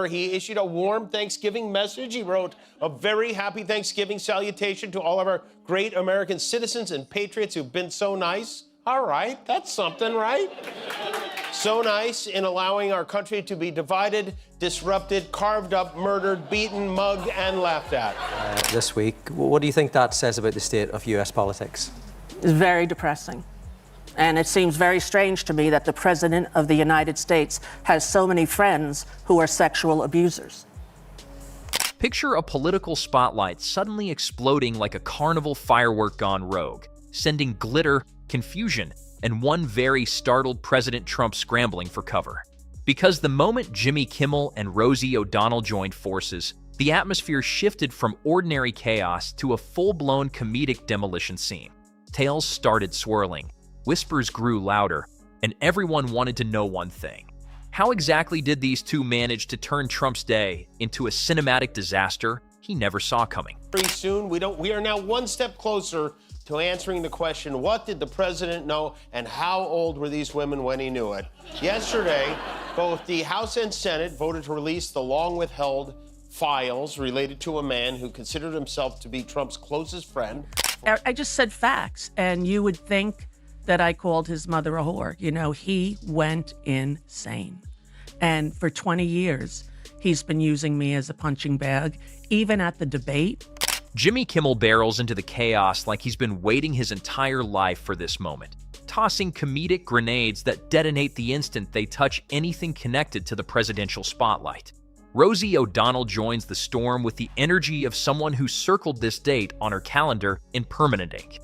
He issued a warm Thanksgiving message. He wrote a very happy Thanksgiving salutation to all of our great American citizens and patriots who've been so nice. All right, that's something, right? So nice in allowing our country to be divided, disrupted, carved up, murdered, beaten, mugged, and laughed at. This week, what do you think that says about the state of U.S. politics? It's very depressing. And it seems very strange to me that the President of the United States has so many friends who are sexual abusers. Picture a political spotlight suddenly exploding like a carnival firework gone rogue, sending glitter, confusion, and one very startled President Trump scrambling for cover. Because the moment Jimmy Kimmel and Rosie O'Donnell joined forces, the atmosphere shifted from ordinary chaos to a full-blown comedic demolition scene. Tales started swirling. Whispers grew louder, and everyone wanted to know one thing. How exactly did these two manage to turn Trump's day into a cinematic disaster he never saw coming? Very soon, we are now one step closer to answering the question, what did the president know and how old were these women when he knew it? Yesterday, both the House and Senate voted to release the long-withheld files related to a man who considered himself to be Trump's closest friend. I just said facts, and you would think that I called his mother a whore. You know, he went insane. And for 20 years, he's been using me as a punching bag, even at the debate. Jimmy Kimmel barrels into the chaos like he's been waiting his entire life for this moment, tossing comedic grenades that detonate the instant they touch anything connected to the presidential spotlight. Rosie O'Donnell joins the storm with the energy of someone who circled this date on her calendar in permanent ink.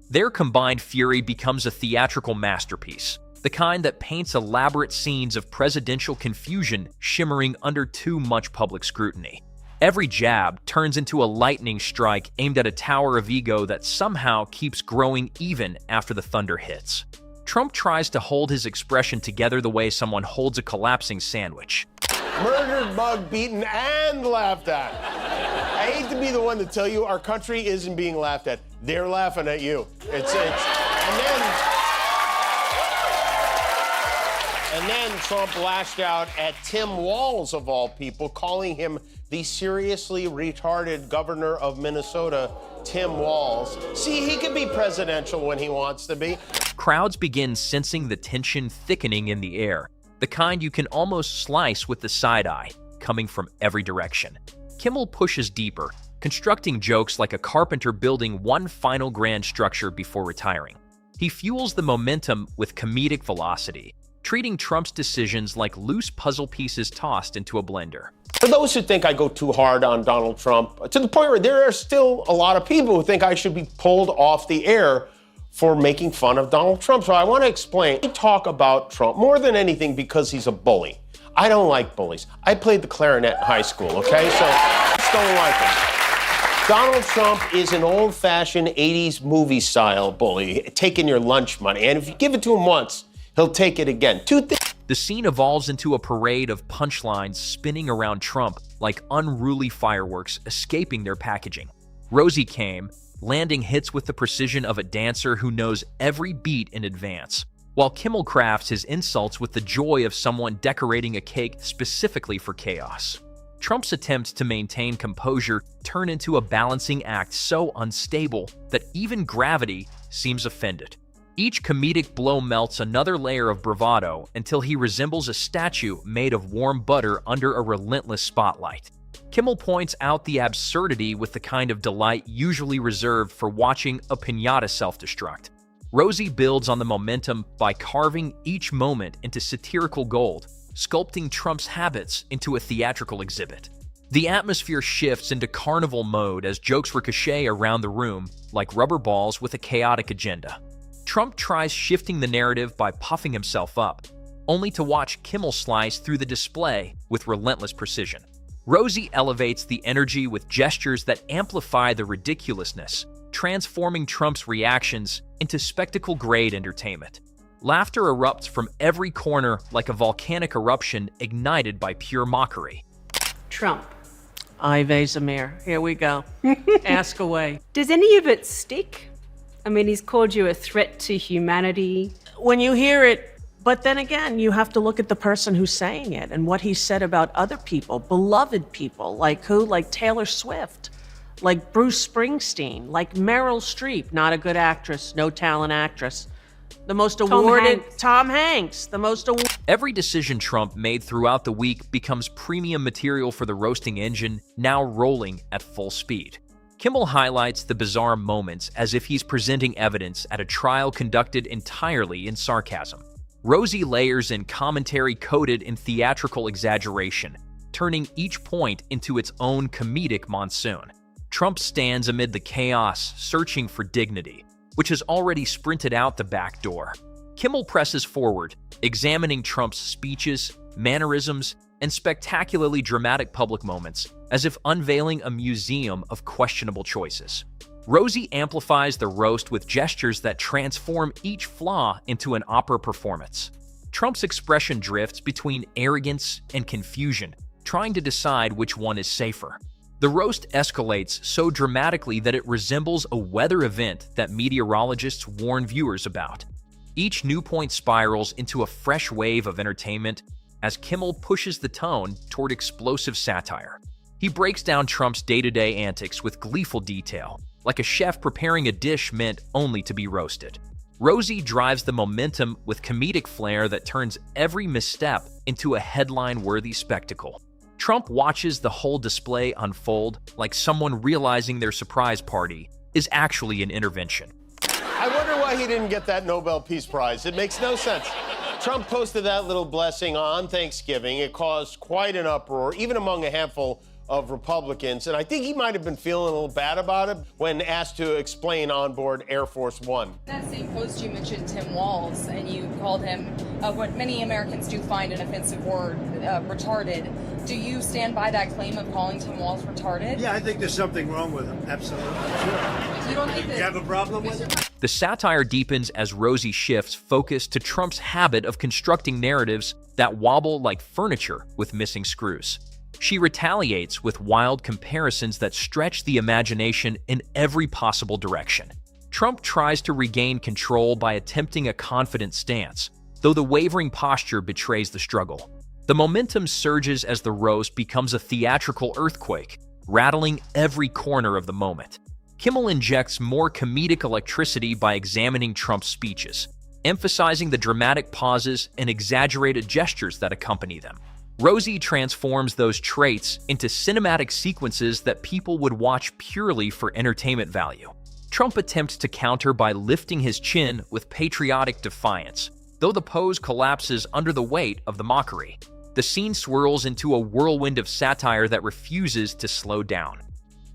Their combined fury becomes a theatrical masterpiece, the kind that paints elaborate scenes of presidential confusion shimmering under too much public scrutiny. Every jab turns into a lightning strike aimed at a tower of ego that somehow keeps growing even after the thunder hits. Trump tries to hold his expression together the way someone holds a collapsing sandwich. Murdered, mugged, beaten, and laughed at. I hate to be the one to tell you our country isn't being laughed at. They're laughing at you. And then Trump lashed out at Tim Walz, of all people, calling him the seriously retarded governor of Minnesota, Tim Walz. See, he can be presidential when he wants to be. Crowds begin sensing the tension thickening in the air, the kind you can almost slice with the side eye, coming from every direction. Kimmel pushes deeper, constructing jokes like a carpenter building one final grand structure before retiring. He fuels the momentum with comedic velocity, treating Trump's decisions like loose puzzle pieces tossed into a blender. For those who think I go too hard on Donald Trump, to the point where there are still a lot of people who think I should be pulled off the air for making fun of Donald Trump. So I want to explain. I talk about Trump more than anything because he's a bully. I don't like bullies. I played the clarinet in high school, okay? So I just don't like him. Donald Trump is an old-fashioned 80s movie-style bully, taking your lunch money. And if you give it to him once, he'll take it again. The scene evolves into a parade of punchlines spinning around Trump like unruly fireworks escaping their packaging. Rosie came, landing hits with the precision of a dancer who knows every beat in advance, while Kimmel crafts his insults with the joy of someone decorating a cake specifically for chaos. Trump's attempts to maintain composure turn into a balancing act so unstable that even gravity seems offended. Each comedic blow melts another layer of bravado until he resembles a statue made of warm butter under a relentless spotlight. Kimmel points out the absurdity with the kind of delight usually reserved for watching a piñata self-destruct. Rosie builds on the momentum by carving each moment into satirical gold, sculpting Trump's habits into a theatrical exhibit. The atmosphere shifts into carnival mode as jokes ricochet around the room like rubber balls with a chaotic agenda. Trump tries shifting the narrative by puffing himself up, only to watch Kimmel slice through the display with relentless precision. Rosie elevates the energy with gestures that amplify the ridiculousness, transforming Trump's reactions into spectacle-grade entertainment. Laughter erupts from every corner like a volcanic eruption ignited by pure mockery. Trump. Ivey Zamir, here we go. Ask away. Does any of it stick? I mean, he's called you a threat to humanity. When you hear it But then again, you have to look at the person who's saying it and what he said about other people, beloved people, like who? Like Taylor Swift, like Bruce Springsteen, like Meryl Streep, not a good actress, no talent actress. The most awarded, Tom Hanks, the most awarded. Every decision Trump made throughout the week becomes premium material for the roasting engine, now rolling at full speed. Kimmel highlights the bizarre moments as if he's presenting evidence at a trial conducted entirely in sarcasm. Rosie layers in commentary coated in theatrical exaggeration, turning each point into its own comedic monsoon. Trump stands amid the chaos, searching for dignity, which has already sprinted out the back door. Kimmel presses forward, examining Trump's speeches, mannerisms, and spectacularly dramatic public moments, as if unveiling a museum of questionable choices. Rosie amplifies the roast with gestures that transform each flaw into an opera performance. Trump's expression drifts between arrogance and confusion, trying to decide which one is safer. The roast escalates so dramatically that it resembles a weather event that meteorologists warn viewers about. Each new point spirals into a fresh wave of entertainment as Kimmel pushes the tone toward explosive satire. He breaks down Trump's day-to-day antics with gleeful detail, like a chef preparing a dish meant only to be roasted. Rosie drives the momentum with comedic flair that turns every misstep into a headline-worthy spectacle. Trump watches the whole display unfold like someone realizing their surprise party is actually an intervention. I wonder why he didn't get that Nobel Peace Prize. It makes no sense. Trump posted that little blessing on Thanksgiving. It caused quite an uproar, even among a handful of Republicans. And I think he might have been feeling a little bad about it when asked to explain on board Air Force One. In that same post, you mentioned Tim Walz, and you called him what many Americans do find an offensive word, retarded. Do you stand by that claim of calling Tim Walz retarded? Yeah, I think there's something wrong with him. Absolutely. Sure. You don't think that You have a problem with it? The satire deepens as Rosie shifts focus to Trump's habit of constructing narratives that wobble like furniture with missing screws. She retaliates with wild comparisons that stretch the imagination in every possible direction. Trump tries to regain control by attempting a confident stance, though the wavering posture betrays the struggle. The momentum surges as the roast becomes a theatrical earthquake, rattling every corner of the moment. Kimmel injects more comedic electricity by examining Trump's speeches, emphasizing the dramatic pauses and exaggerated gestures that accompany them. Rosie transforms those traits into cinematic sequences that people would watch purely for entertainment value. Trump attempts to counter by lifting his chin with patriotic defiance, though the pose collapses under the weight of the mockery. The scene swirls into a whirlwind of satire that refuses to slow down.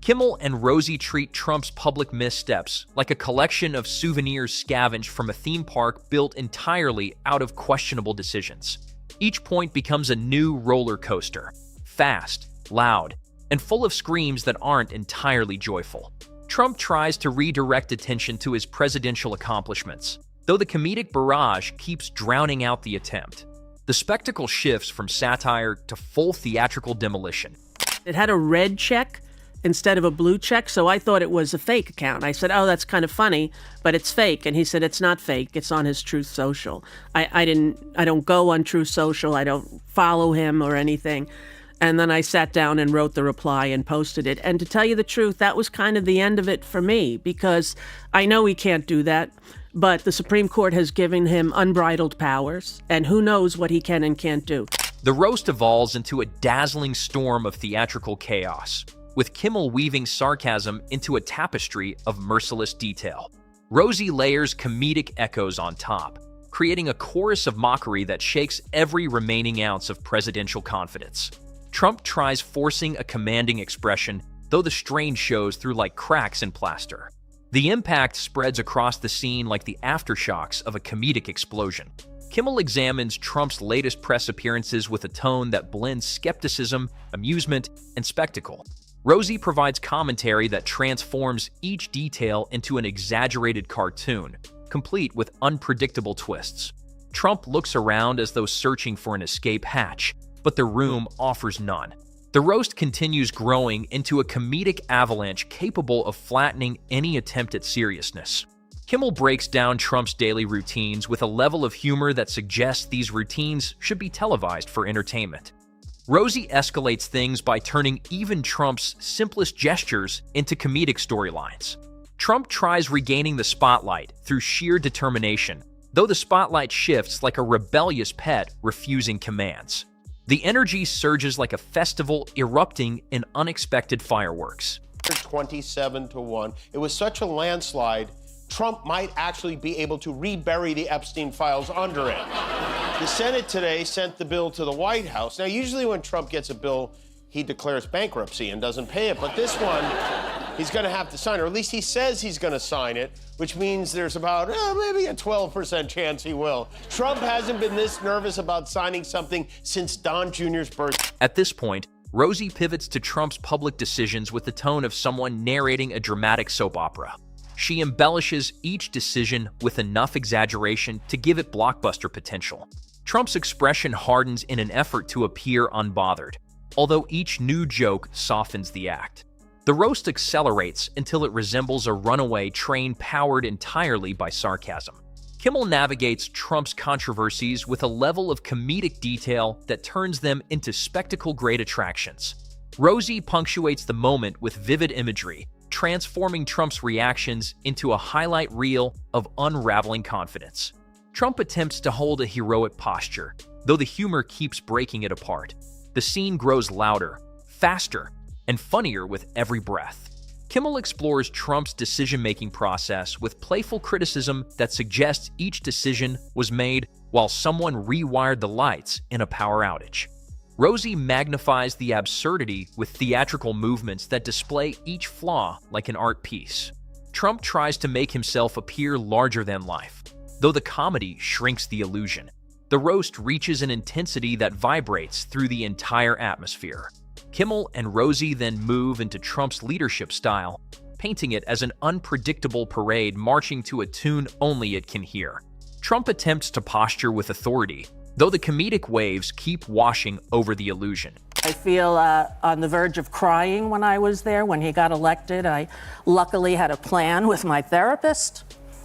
Kimmel and Rosie treat Trump's public missteps like a collection of souvenirs scavenged from a theme park built entirely out of questionable decisions. Each point becomes a new roller coaster, fast, loud, and full of screams that aren't entirely joyful. Trump tries to redirect attention to his presidential accomplishments, though the comedic barrage keeps drowning out the attempt. The spectacle shifts from satire to full theatrical demolition. It had a red check instead of a blue check, so I thought it was a fake account. I said, oh, that's kind of funny, but it's fake. And he said, it's not fake. It's on his Truth Social. I don't go on Truth Social. I don't follow him or anything. And then I sat down and wrote the reply and posted it. And to tell you the truth, that was kind of the end of it for me, because I know he can't do that, but the Supreme Court has given him unbridled powers, and who knows what he can and can't do. The roast evolves into a dazzling storm of theatrical chaos, with Kimmel weaving sarcasm into a tapestry of merciless detail. Rosie layers comedic echoes on top, creating a chorus of mockery that shakes every remaining ounce of presidential confidence. Trump tries forcing a commanding expression, though the strain shows through like cracks in plaster. The impact spreads across the scene like the aftershocks of a comedic explosion. Kimmel examines Trump's latest press appearances with a tone that blends skepticism, amusement, and spectacle. Rosie provides commentary that transforms each detail into an exaggerated cartoon, complete with unpredictable twists. Trump looks around as though searching for an escape hatch, but the room offers none. The roast continues growing into a comedic avalanche capable of flattening any attempt at seriousness. Kimmel breaks down Trump's daily routines with a level of humor that suggests these routines should be televised for entertainment. Rosie escalates things by turning even Trump's simplest gestures into comedic storylines. Trump tries regaining the spotlight through sheer determination, though the spotlight shifts like a rebellious pet refusing commands. The energy surges like a festival erupting in unexpected fireworks. 27-1. It was such a landslide, Trump might actually be able to rebury the Epstein files under it. The Senate today sent the bill to the White House. Now, usually when Trump gets a bill, he declares bankruptcy and doesn't pay it. But this one, he's going to have to sign it, or at least he says he's going to sign it, which means there's about maybe a 12% chance he will. Trump hasn't been this nervous about signing something since Don Jr.'s birth. At this point, Rosie pivots to Trump's public decisions with the tone of someone narrating a dramatic soap opera. She embellishes each decision with enough exaggeration to give it blockbuster potential. Trump's expression hardens in an effort to appear unbothered, although each new joke softens the act. The roast accelerates until it resembles a runaway train powered entirely by sarcasm. Kimmel navigates Trump's controversies with a level of comedic detail that turns them into spectacle-grade attractions. Rosie punctuates the moment with vivid imagery, transforming Trump's reactions into a highlight reel of unraveling confidence. Trump attempts to hold a heroic posture, though the humor keeps breaking it apart. The scene grows louder, faster, and funnier with every breath. Kimmel explores Trump's decision-making process with playful criticism that suggests each decision was made while someone rewired the lights in a power outage. Rosie magnifies the absurdity with theatrical movements that display each flaw like an art piece. Trump tries to make himself appear larger than life, though the comedy shrinks the illusion. The roast reaches an intensity that vibrates through the entire atmosphere. Kimmel and Rosie then move into Trump's leadership style, painting it as an unpredictable parade marching to a tune only it can hear. Trump attempts to posture with authority, though the comedic waves keep washing over the illusion. I feel on the verge of crying when I was there, when he got elected. I luckily had a plan with my therapist.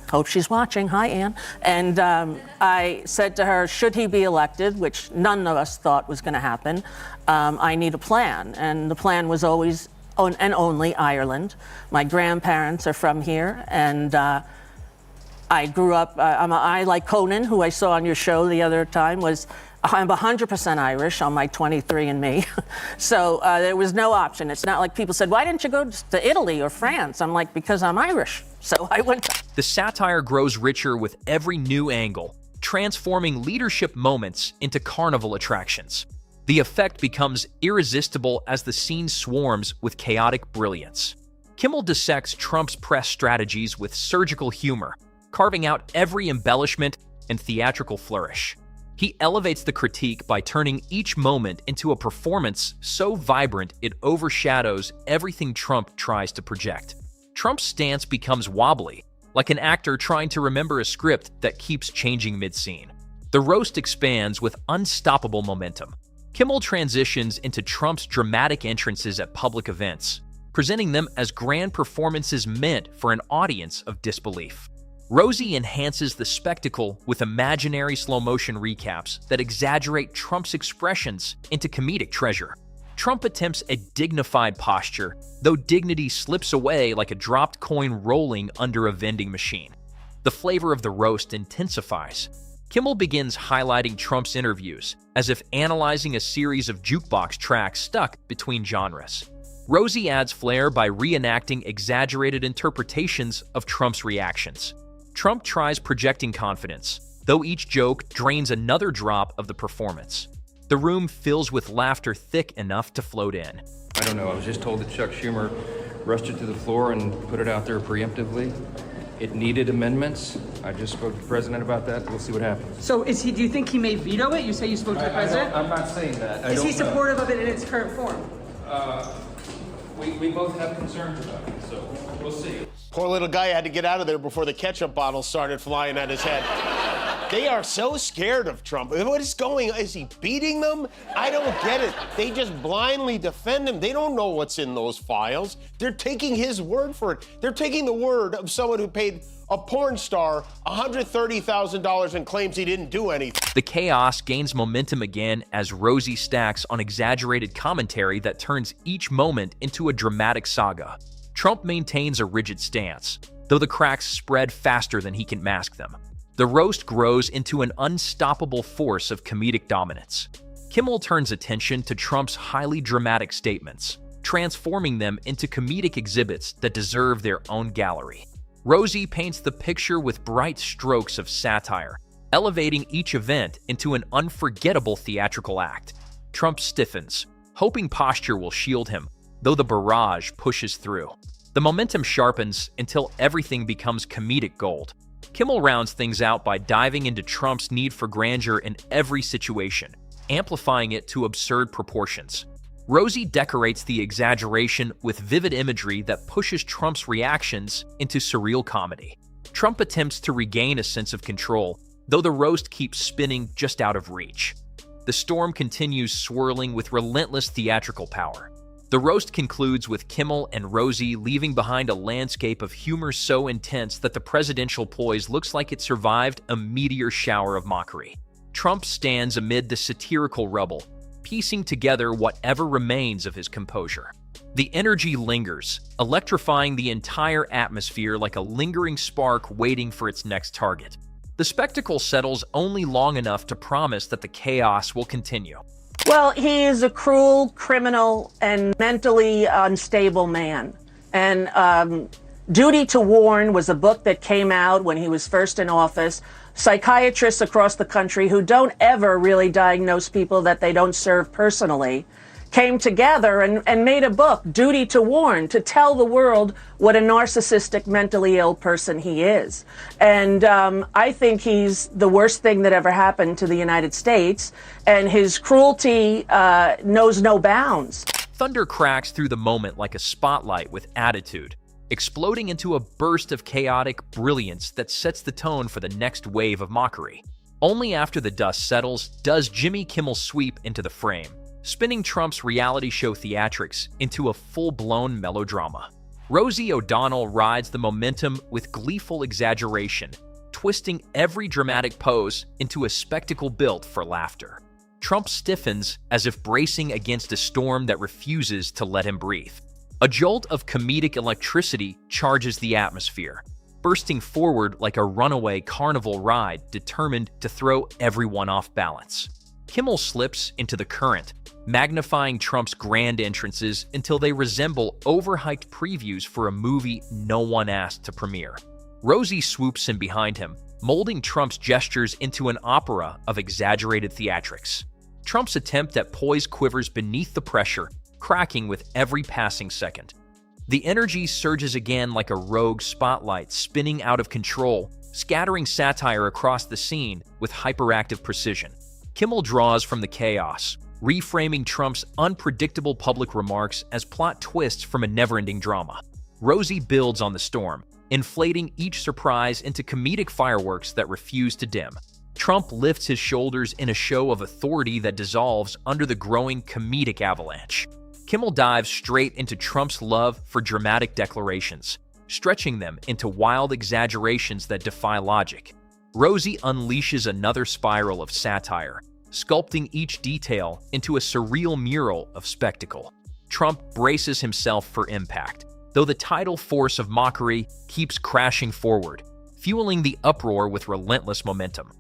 Hope she's watching. Hi, Ann. And I said to her, should he be elected, which none of us thought was going to happen, I need a plan. And the plan was always and only Ireland. My grandparents are from here, and I grew up, I like Conan, who I saw on your show the other time, I'm 100% Irish on my 23andMe. So there was no option. It's not like people said, why didn't you go to Italy or France? I'm like, because I'm Irish. So I went. The satire grows richer with every new angle, transforming leadership moments into carnival attractions. The effect becomes irresistible as the scene swarms with chaotic brilliance. Kimmel dissects Trump's press strategies with surgical humor, carving out every embellishment and theatrical flourish. He elevates the critique by turning each moment into a performance so vibrant it overshadows everything Trump tries to project. Trump's stance becomes wobbly, like an actor trying to remember a script that keeps changing mid-scene. The roast expands with unstoppable momentum. Kimmel transitions into Trump's dramatic entrances at public events, presenting them as grand performances meant for an audience of disbelief. Rosie enhances the spectacle with imaginary slow-motion recaps that exaggerate Trump's expressions into comedic treasure. Trump attempts a dignified posture, though dignity slips away like a dropped coin rolling under a vending machine. The flavor of the roast intensifies. Kimmel begins highlighting Trump's interviews, as if analyzing a series of jukebox tracks stuck between genres. Rosie adds flair by reenacting exaggerated interpretations of Trump's reactions. Trump tries projecting confidence, though each joke drains another drop of the performance. The room fills with laughter thick enough to float in. I don't know, I was just told that Chuck Schumer rushed it to the floor and put it out there preemptively. It needed amendments. I just spoke to the president about that. We'll see what happens. So do you think he may veto it? You say you spoke to the president? I'm not saying that. Is he supportive of it in its current form? We both have concerns about it, so we'll see. Poor little guy had to get out of there before the ketchup bottle started flying at his head. They are so scared of Trump. What is going on? Is he beating them? I don't get it. They just blindly defend him. They don't know what's in those files. They're taking his word for it. They're taking the word of someone who paid a porn star $130,000 and claims he didn't do anything. The chaos gains momentum again as Rosie stacks on exaggerated commentary that turns each moment into a dramatic saga. Trump maintains a rigid stance, though the cracks spread faster than he can mask them. The roast grows into an unstoppable force of comedic dominance. Kimmel turns attention to Trump's highly dramatic statements, transforming them into comedic exhibits that deserve their own gallery. Rosie paints the picture with bright strokes of satire, elevating each event into an unforgettable theatrical act. Trump stiffens, hoping posture will shield him, though the barrage pushes through. The momentum sharpens until everything becomes comedic gold. Kimmel rounds things out by diving into Trump's need for grandeur in every situation, amplifying it to absurd proportions. Rosie decorates the exaggeration with vivid imagery that pushes Trump's reactions into surreal comedy. Trump attempts to regain a sense of control, though the roast keeps spinning just out of reach. The storm continues swirling with relentless theatrical power. The roast concludes with Kimmel and Rosie leaving behind a landscape of humor so intense that the presidential poise looks like it survived a meteor shower of mockery. Trump stands amid the satirical rubble, piecing together whatever remains of his composure. The energy lingers, electrifying the entire atmosphere like a lingering spark waiting for its next target. The spectacle settles only long enough to promise that the chaos will continue. Well, he is a cruel, criminal, and mentally unstable man. And Duty to Warn was a book that came out when he was first in office. Psychiatrists across the country who don't ever really diagnose people that they don't serve personally came together and made a book, Duty to Warn, to tell the world what a narcissistic, mentally ill person he is. And I think he's the worst thing that ever happened to the United States, and his cruelty knows no bounds. Thunder cracks through the moment like a spotlight with attitude, exploding into a burst of chaotic brilliance that sets the tone for the next wave of mockery. Only after the dust settles does Jimmy Kimmel sweep into the frame, spinning Trump's reality show theatrics into a full-blown melodrama. Rosie O'Donnell rides the momentum with gleeful exaggeration, twisting every dramatic pose into a spectacle built for laughter. Trump stiffens as if bracing against a storm that refuses to let him breathe. A jolt of comedic electricity charges the atmosphere, bursting forward like a runaway carnival ride determined to throw everyone off balance. Kimmel slips into the current, magnifying Trump's grand entrances until they resemble overhyped previews for a movie no one asked to premiere. Rosie swoops in behind him, molding Trump's gestures into an opera of exaggerated theatrics. Trump's attempt at poise quivers beneath the pressure, cracking with every passing second. The energy surges again like a rogue spotlight spinning out of control, scattering satire across the scene with hyperactive precision. Kimmel draws from the chaos, reframing Trump's unpredictable public remarks as plot twists from a never-ending drama. Rosie builds on the storm, inflating each surprise into comedic fireworks that refuse to dim. Trump lifts his shoulders in a show of authority that dissolves under the growing comedic avalanche. Kimmel dives straight into Trump's love for dramatic declarations, stretching them into wild exaggerations that defy logic. Rosie unleashes another spiral of satire, sculpting each detail into a surreal mural of spectacle. Trump braces himself for impact, though the tidal force of mockery keeps crashing forward, fueling the uproar with relentless momentum.